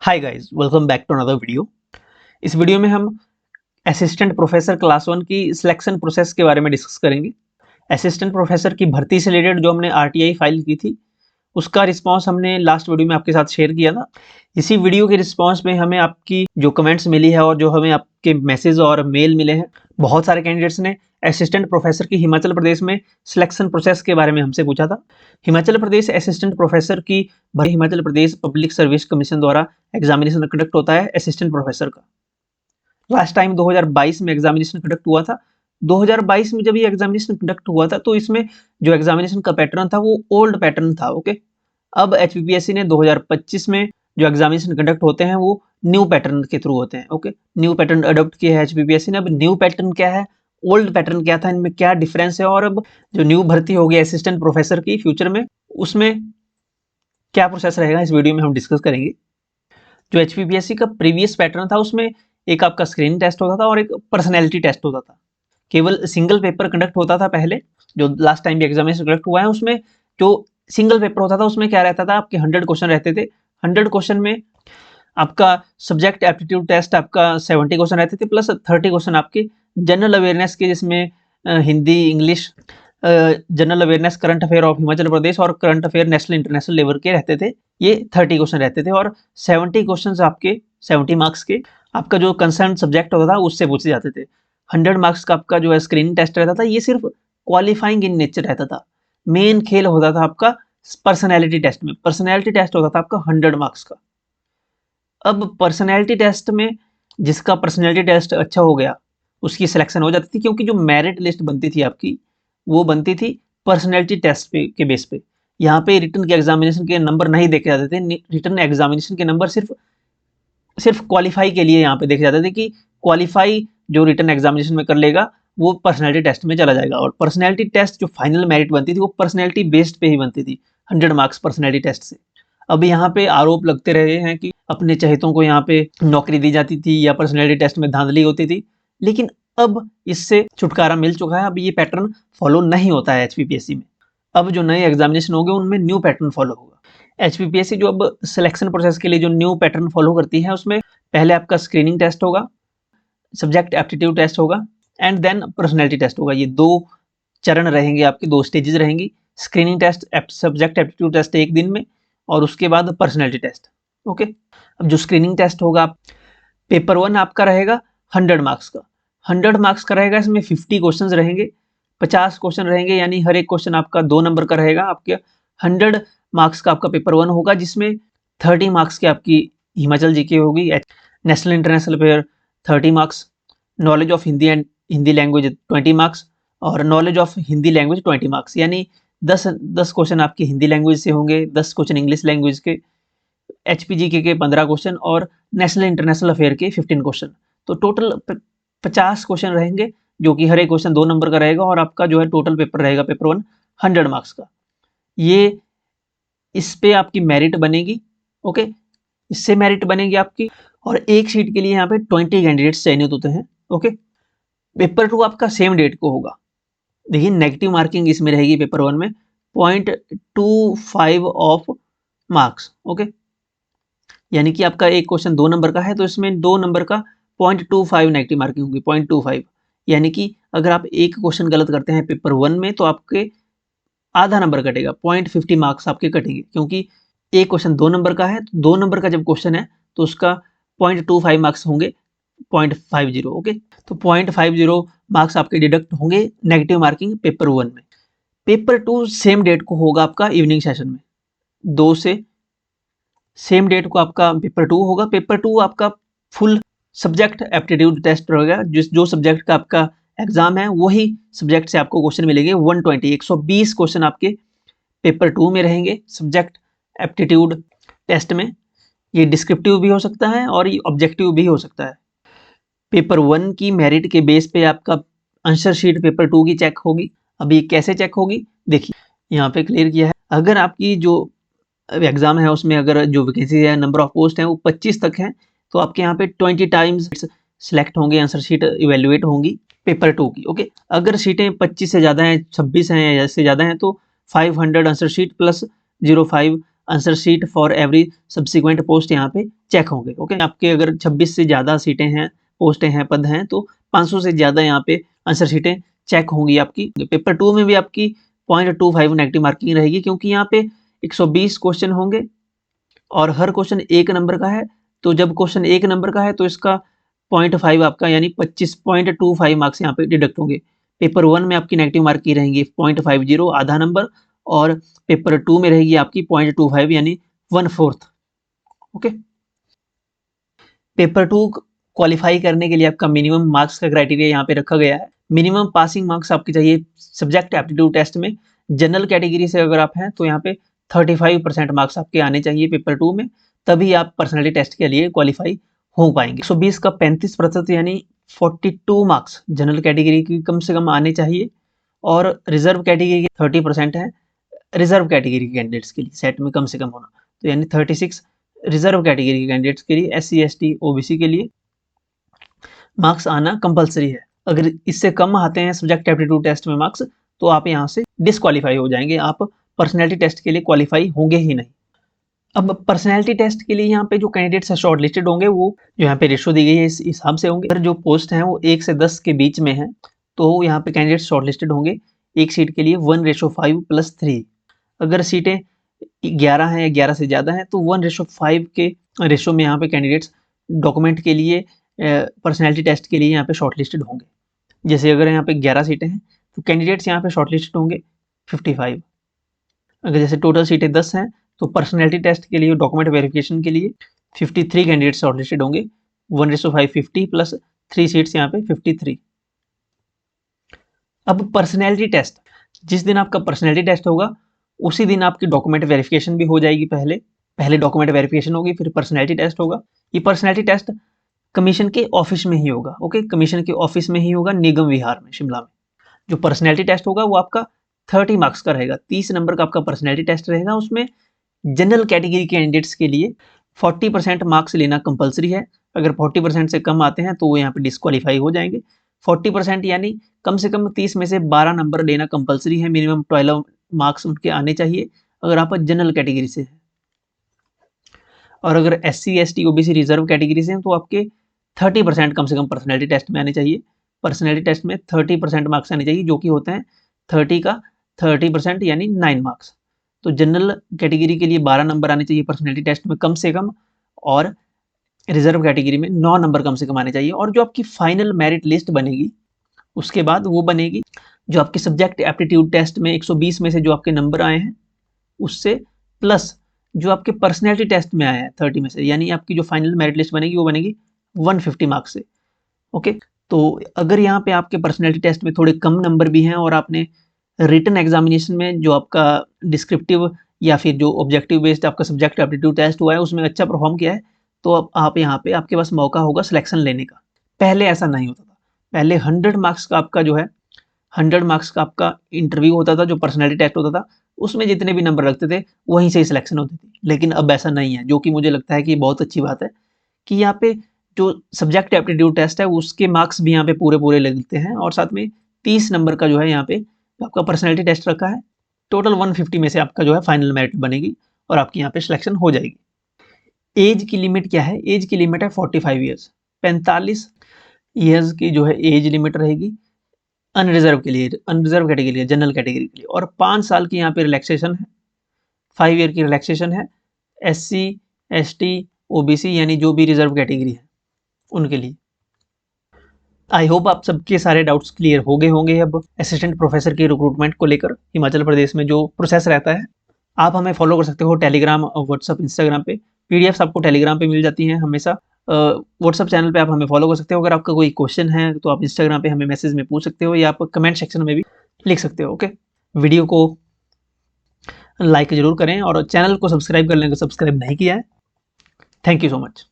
Hi guys, welcome back to another video. इस video में हम असिस्टेंट प्रोफेसर क्लास 1 की सिलेक्शन प्रोसेस के बारे में डिस्कस करेंगे। असिस्टेंट प्रोफेसर की भर्ती से रिलेटेड जो हमने आरटीआई फाइल की थी, उसका रिस्पांस हमने लास्ट वीडियो में आपके साथ शेयर किया था। इसी वीडियो के रिस्पांस में हमें आपकी जो कमेंट्स मिली है और जो हमें आपके मैसेज और मेल मिले हैं, बहुत सारे कैंडिडेट्स ने असिस्टेंट प्रोफेसर की हिमाचल प्रदेश में सिलेक्शन प्रोसेस के बारे में हमसे पूछा था। हिमाचल प्रदेश असिस्टेंट प्रोफेसर की Himachal Pradesh public service commission द्वारा एग्जामिनेशन कंडक्ट होता है असिस्टेंट प्रोफेसर का। लास्ट टाइम 2022 में एग्जामिनेशन कंडक्ट हुआ था। 2022 में जब ये एग्जामिनेशन कंडक्ट हुआ था तो इसमें जो एग्जामिनेशन का पैटर्न था वो ओल्ड पैटर्न था। ओके, अब एचपीपीएससी ने 2025 में जो एग्जामिनेशन कंडक्ट होते हैं वो न्यू पैटर्न के थ्रू होते हैं। ओके, न्यू पैटर्न अडॉप्ट किया है एचपीपीएससी ने। अब न्यू पैटर्न क्या है, ओल्ड पैटर्न क्या था, इनमें क्या डिफरेंस है, और अब जो न्यू भर्ती होगी असिस्टेंट प्रोफेसर की फ्यूचर में, उसमें क्या प्रोसेस रहेगा, इस वीडियो में हम डिस्कस करेंगे। जो एचपीपीएससी का प्रीवियस पैटर्न था उसमें एक आपका स्क्रीनिंग टेस्ट होता था और एक पर्सनैलिटी टेस्ट होता था। केवल सिंगल पेपर कंडक्ट होता था पहले। जो लास्ट टाइम भी एग्जामिनेशन कंडक्ट हुआ है उसमें जो सिंगल पेपर होता था उसमें क्या रहता था, आपके 100 क्वेश्चन रहते थे। 100 क्वेश्चन में आपका सब्जेक्ट एप्टीट्यूड टेस्ट आपका 70 क्वेश्चन रहते थे, प्लस 30 क्वेश्चन आपके जनरल अवेयरनेस के, जिसमें Hindi, English, general awareness, current affair of Himachal Pradesh और current affair national international level के रहते थे। ये 30 क्वेश्चन रहते थे और 70 क्वेश्चन आपके 70 मार्क्स के आपका जो कंसर्न सब्जेक्ट होता था उससे पूछे जाते थे। 100 मार्क्स का आपका जो है स्क्रीनिंग टेस्ट रहता था, ये सिर्फ क्वालिफाइंग इन नेचर रहता था। मेन खेल होता था आपका पर्सनैलिटी टेस्ट में। पर्सनैलिटी टेस्ट होता था आपका 100 मार्क्स का। अब पर्सनैलिटी टेस्ट में जिसका पर्सनैलिटी टेस्ट अच्छा हो गया उसकी सिलेक्शन हो जाती थी, क्योंकि जो मेरिट लिस्ट बनती थी आपकी वो बनती थी पर्सनैलिटी टेस्ट पे के बेस पे। यहाँ पे रिटन के एग्जामिनेशन के नंबर नहीं देखे जाते थे। रिटन एग्जामिनेशन के नंबर सिर्फ क्वालिफाई के लिए यहाँ पे देखे जाते थे कि क्वालिफाई जो रिटन एग्जामिनेशन में कर लेगा वो पर्सनैलिटी टेस्ट में चला जाएगा। और पर्सनैलिटी टेस्ट जो फाइनल मेरिट बनती थी वो पर्सनैलिटी बेस्ड पे ही बनती थी, 100 मार्क्स पर्सनैलिटी टेस्ट से। अब यहाँ पे आरोप लगते रहे हैं कि अपने चहेतों को यहाँ पे नौकरी दी जाती थी या पर्सनैलिटी टेस्ट में धांधली होती थी, लेकिन अब इससे छुटकारा मिल चुका है। अब ये पैटर्न फॉलो नहीं होता है एचपीपीएससी में। अब जो नए एग्जामिनेशन होंगे उनमें न्यू पैटर्न फॉलो होगा। एचपीपीएससी जो अब सिलेक्शन प्रोसेस के लिए जो न्यू पैटर्न फॉलो करती है उसमें पहले आपका स्क्रीनिंग टेस्ट होगा, सब्जेक्ट एप्टीट्यूड टेस्ट होगा एंड देन पर्सनैलिटी टेस्ट होगा। ये दो चरण रहेंगे आपकी, दो स्टेजेस रहेंगी। Screening test, subject aptitude test एक दिन में, और उसके बाद पर्सनैलिटी टेस्ट। ओके, अब जो स्क्रीनिंग टेस्ट होगा, पेपर 1 आपका रहेगा 100 मार्क्स का। 100 मार्क्स का रहेगा, इसमें 50 क्वेश्चन रहेंगे, 50 क्वेश्चन रहेंगे, यानी हर एक क्वेश्चन आपका 2 नंबर का रहेगा। आपके 100 मार्क्स का आपका पेपर 1 होगा, जिसमें 30 मार्क्स की आपकी हिमाचल जीके होगी, national international affair 30 marks, knowledge of Hindi and Hindi language 20 marks, और knowledge of Hindi language 20 marks. यानी 10 क्वेश्चन आपके हिंदी लैंग्वेज से होंगे, 10 क्वेश्चन इंग्लिश लैंग्वेज के, एचपीजीके के 15 क्वेश्चन और नेशनल इंटरनेशनल अफेयर के 15 क्वेश्चन। तो टोटल 50 क्वेश्चन रहेंगे, जो कि हर एक क्वेश्चन 2 नंबर का रहेगा, और आपका जो है टोटल पेपर रहेगा पेपर 1 100 मार्क्स का। ये इस पे आपकी मेरिट बनेगी। ओके, इससे मेरिट बनेगी आपकी, और एक सीट के लिए यहाँ पे 20 कैंडिडेट्स चयनित होते हैं। ओके, पेपर 2 आपका सेम डेट को होगा। देखिए, नेगेटिव मार्किंग इसमें रहेगी पेपर 1 में 0.25 ऑफ मार्क्स। ओके, यानी कि आपका एक क्वेश्चन 2 नंबर का है तो इसमें 2 नंबर का 0.25 नेगेटिव मार्किंग होगी, 0.25। यानी कि अगर आप एक क्वेश्चन गलत करते हैं पेपर 1 में तो आपके आधा नंबर कटेगा, 0.50 मार्क्स आपके कटेंगे, क्योंकि एक क्वेश्चन 2 नंबर का है तो 2 नंबर का जब क्वेश्चन है तो उसका 0.25 मार्क्स होंगे, 0.50। ओके, तो 0.50 मार्क्स आपके डिडक्ट होंगे नेगेटिव मार्किंग पेपर 1 में। पेपर 2 सेम डेट को होगा आपका इवनिंग सेशन में, 2 से सेम डेट को आपका पेपर 2 होगा। पेपर 2 आपका फुल सब्जेक्ट एप्टीट्यूड टेस्ट रहेगा। जो सब्जेक्ट का आपका एग्जाम है वही सब्जेक्ट से आपको क्वेश्चन मिलेंगे। 120 क्वेश्चन आपके पेपर 2 में रहेंगे सब्जेक्ट एप्टीट्यूड टेस्ट में। ये डिस्क्रिप्टिव भी हो सकता है और ये ऑब्जेक्टिव भी हो सकता है। पेपर 1 की मेरिट के बेस पे आपका आंसर शीट पेपर 2 की चेक होगी। अब ये कैसे चेक होगी, देखिए यहाँ पे क्लियर किया है। अगर आपकी जो एग्जाम है उसमें अगर जो वैकेंसी है, नंबर ऑफ पोस्ट है वो 25 तक है, तो आपके यहाँ पे 20 टाइम्स सिलेक्ट होंगे, आंसर शीट इवेल्युएट होंगी पेपर 2 की। ओके, अगर सीटें 25 से ज़्यादा हैं, 26 हैं या इससे ज़्यादा हैं, तो 500 answer sheet plus 05 answer sheet for every subsequent post यहाँ पे चेक होंगे। ओके, आपके अगर 26 से ज़्यादा सीटें हैं, पोस्टें हैं, पद हैं, तो 500 से ज़्यादा यहाँ पे आंसर शीटें चेक होंगी आपकी। पेपर 2 में भी आपकी 0.25 नेगेटिव मार्किंग रहेगी, क्योंकि यहाँ पे 120 क्वेश्चन होंगे और हर क्वेश्चन 1 नंबर का है। तो जब क्वेश्चन 1 नंबर का है तो इसका 0.5 आपका यानी 25.25 मार्क्स यहाँ पे डिडक्ट होंगे। पेपर 1 में आपकी नेगेटिव मार्क की रहेंगी 0.50 आधा नंबर, और पेपर 2 में रहेगी आपकी 0.25 यानी 1/4। ओके, पेपर 2 क्वालिफाई करने के लिए आपका मिनिमम मार्क्स का क्राइटेरिया यहाँ पे रखा गया है। मिनिमम पासिंग मार्क्स आपके चाहिए सब्जेक्ट एप्टीट्यूड टेस्ट में। जनरल कैटेगरी से अगर आप हैं तो यहाँ पे 35% मार्क्स आपके आने चाहिए पेपर 2 में, तभी आप पर्सनैलिटी टेस्ट के लिए क्वालिफाई हो पाएंगे। 120 का 35% यानी 42 मार्क्स जनरल कैटेगरी की कम से कम आने चाहिए, और रिजर्व कैटेगरी के 30% है रिजर्व कैटेगरी के कैंडिडेट्स के लिए सेट में कम से कम होना, तो यानी 36 रिजर्व कैटेगरी के कैंडिडेट्स के लिए, SC ST OBC के लिए मार्क्स आना कंपलसरी है। अगर इससे कम आते हैं सब्जेक्ट एप्टीट्यूड टेस्ट में मार्क्स, तो आप यहाँ से डिस्क्वालीफाई हो जाएंगे, आप पर्सनैलिटी टेस्ट के लिए क्वालिफाई होंगे ही नहीं। अब पर्सनैलिटी टेस्ट के लिए यहाँ पे जो कैंडिडेट्स शॉर्ट लिस्टेड होंगे, वो जो यहाँ पे रेशो दी गई है इस हिसाब से होंगे। अगर जो पोस्ट हैं वो 1 से 10 के बीच में है, तो यहाँ पे कैंडिडेट्स शॉर्ट लिस्टेड होंगे एक सीट के लिए 1:5+3। अगर सीटें 11 हैं या 11 से ज़्यादा हैं, तो 1:5 के रेशो में यहाँ पे कैंडिडेट्स डॉक्यूमेंट के लिए पर्सनैलिटी टेस्ट के लिए यहाँ पे शॉर्ट लिस्टेड होंगे। जैसे अगर यहाँ पे 11 सीटें हैं तो कैंडिडेट्स यहाँ पे शॉर्ट लिस्टेड होंगे 55। अगर जैसे टोटल सीटें 10 हैं तो पर्सनैलिटी टेस्ट के लिए डॉक्यूमेंट वेरिफिकेशन के लिए 53 कैंडिडेट्स शॉर्ट लिस्टेड होंगे। 1:5 50 प्लस 3 सीट्स यहाँ पे 53। अब पर्सनैलिटी टेस्ट, जिस दिन आपका पर्सनैलिटी टेस्ट होगा उसी दिन आपकी डॉक्यूमेंट वेरिफिकेशन भी हो जाएगी। पहले डॉक्यूमेंट वेरिफिकेशन होगी, फिर पर्सनैलिटी टेस्ट होगा। ये पर्सनैलिटी टेस्ट कमीशन के ऑफिस में ही होगा। ओके, कमीशन के ऑफिस में ही होगा, निगम विहार में, शिमला में। जो पर्सनैलिटी टेस्ट होगा वो आपका 30 मार्क्स का रहेगा, 30 नंबर का आपका पर्सनैलिटी टेस्ट रहेगा। उसमें जनरल कैटेगरी के कैंडिडेट्स के लिए 40% मार्क्स लेना कंपलसरी है। अगर 40% से कम आते हैं तो वो यहाँ पे डिस्क्वालीफाई हो जाएंगे। 40% यानी कम से कम 30 में से 12 नंबर लेना कंपलसरी है, मिनिमम 12 मार्क्स उनके आने चाहिए अगर आप जनरल कैटेगरी से हैं। और अगर SC ST OBC reserve category से हैं तो आपके 30% कम से कम पर्सनैलिटी टेस्ट में आने चाहिए। पर्सनैलिटी टेस्ट में 30% मार्क्स आने चाहिए, जो कि होते हैं 30 का 30% यानी 9 मार्क्स। तो जनरल कैटेगरी के लिए 12 नंबर आने चाहिए पर्सनैलिटी टेस्ट में कम से कम, और रिजर्व कैटेगरी में 9 नंबर कम से कम आने चाहिए। और जो आपकी फाइनल मेरिट लिस्ट बनेगी उसके बाद वो बनेगी जो आपके सब्जेक्ट एप्टीट्यूड टेस्ट में 120 में से जो आपके नंबर आए हैं उससे, प्लस जो आपके पर्सनैलिटी टेस्ट में आए हैं 30 में से, यानी आपकी जो फाइनल मेरिट लिस्ट बनेगी वो बनेगी 150 मार्क्स से। ओके, तो अगर यहाँ पे आपके पर्सनैलिटी टेस्ट में थोड़े कम नंबर भी हैं और आपने रिटन एग्जामिनेशन में जो आपका डिस्क्रिप्टिव या फिर जो ऑब्जेक्टिव बेस्ड आपका सब्जेक्ट एप्टीट्यूड टेस्ट हुआ है उसमें अच्छा परफॉर्म किया है, तो अब आप यहाँ पे आपके पास मौका होगा सिलेक्शन लेने का। पहले ऐसा नहीं होता था, पहले 100 मार्क्स का आपका जो है 100 मार्क्स का आपका इंटरव्यू होता था, जो पर्सनैलिटी टेस्ट होता था, उसमें जितने भी नंबर रखते थे वहीं से ही सिलेक्शन होती थी। लेकिन अब ऐसा नहीं है, जो कि मुझे लगता है कि बहुत अच्छी बात है कि यहाँ पे जो सब्जेक्ट एप्टीट्यूड टेस्ट है उसके मार्क्स भी यहाँ पे पूरे लगते हैं, और साथ में 30 नंबर का जो है यहाँ पे आपका पर्सनैलिटी टेस्ट रखा है। टोटल 150 में से आपका जो है फाइनल मेरिट बनेगी और आपकी यहाँ पे सिलेक्शन हो जाएगी। एज की लिमिट क्या है? एज की लिमिट है 45 ईयर्स, 45 ईयर्स की जो है एज लिमिट रहेगी अनरिजर्व के लिए, अनरिजर्व कैटेगरी, जनरल कैटेगरी के लिए। और 5 साल की यहाँ पे रिलैक्सेशन है, 5 ईयर की रिलैक्सेशन है SC ST OBC यानी जो भी रिजर्व कैटेगरी है उनके लिए। आई होप आप सबके सारे डाउट्स क्लियर हो गए होंगे। अब असिस्टेंट प्रोफेसर की रिक्रूटमेंट को लेकर हिमाचल प्रदेश में जो प्रोसेस रहता है, आप हमें फॉलो कर सकते हो टेलीग्राम, व्हाट्सअप, इंस्टाग्राम पे। PDFs आपको टेलीग्राम पे मिल जाती हैं हमेशा। व्हाट्सअप चैनल पे आप हमें फॉलो कर सकते हो। अगर आपका कोई क्वेश्चन है तो आप इंस्टाग्राम पे हमें मैसेज में पूछ सकते हो, या आप कमेंट सेक्शन में भी लिख सकते हो। ओके, वीडियो को लाइक जरूर करें और चैनल को सब्सक्राइब कर लें अगर सब्सक्राइब नहीं किया है। Thank you so much.